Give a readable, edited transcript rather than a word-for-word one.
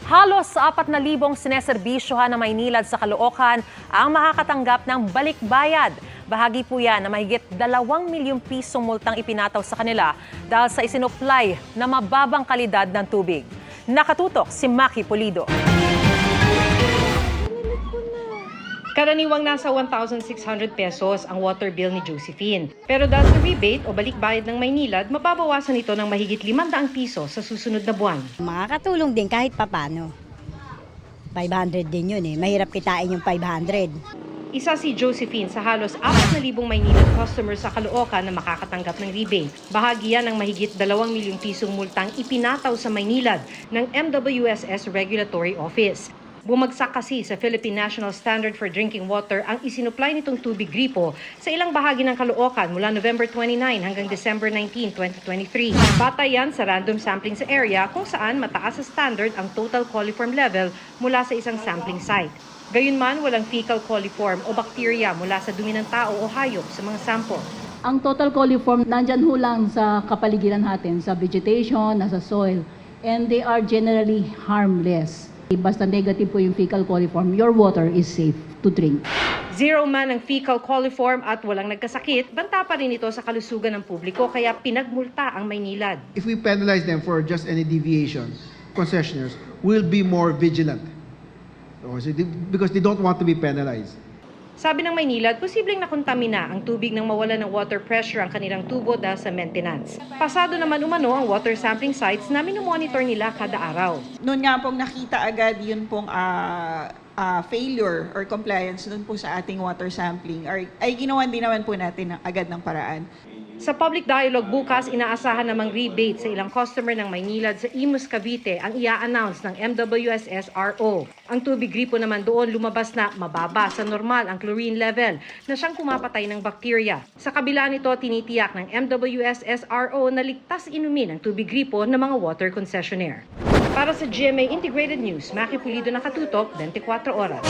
Halos 4,000 sineserbisyohan na Maynilad sa Caloocan ang makakatanggap ng balikbayad. Bahagi po yan na mahigit 2 milyong pisong multang ipinataw sa kanila dahil sa isinupply na mababang kalidad ng tubig. Nakatutok si Maki Pulido. Karaniwang nasa 1,600 pesos ang water bill ni Josephine. Pero dahil sa rebate o balikbayad ng Maynilad, mababawasan ito ng mahigit 500 piso sa susunod na buwan. Makakatulong din kahit papano. 500 din yun eh. Mahirap kitain yung 500. Isa si Josephine sa halos 4,000 Maynilad customers sa Caloocan na makakatanggap ng rebate. Bahagi yan ng mahigit 2 milyong pisong multang ipinataw sa Maynilad ng MWSS Regulatory Office. Bumagsak kasi sa Philippine National Standard for Drinking Water ang isinupply nitong tubig gripo sa ilang bahagi ng Caloocan mula November 29 hanggang December 19, 2023. Batay yan sa random sampling sa area kung saan mataas sa standard ang total coliform level mula sa isang sampling site. Gayunman, walang fecal coliform o bacteria mula sa dumi ng tao o hayop sa mga sample. Ang total coliform nandyan ho lang sa kapaligiran natin, sa vegetation, nasa soil, and they are generally harmless. Basta negative po yung fecal coliform, your water is safe to drink. Zero man ang fecal coliform at walang nagkasakit, banta pa rin ito sa kalusugan ng publiko kaya pinagmulta ang Maynilad. If we penalize them for just any deviation, concessionaires will be more vigilant because they don't want to be penalized. Sabi ng Maynilad, posibleng nakontamina ang tubig nang mawala ng water pressure ang kanilang tubo dahil sa maintenance. Pasado naman umano ang water sampling sites na minomonitor nila kada araw. Noon nga pong nakita agad yun pong failure or compliance doon po sa ating water sampling ay ginawan din naman po natin agad ng paraan. Sa public dialogue bukas, inaasahan namang rebate sa ilang customer ng Maynilad sa Imus, Cavite ang ia-announce ng MWSS RO. Ang tubig gripo naman doon lumabas na mababa sa normal ang chlorine level na siyang kumapatay ng bakterya. Sa kabila nito, tinitiyak ng MWSS RO na ligtas inumin ang tubig gripo ng mga water concessionaire. Para sa GMA Integrated News, Maki Pulido, Nakatutok, 24 Oras.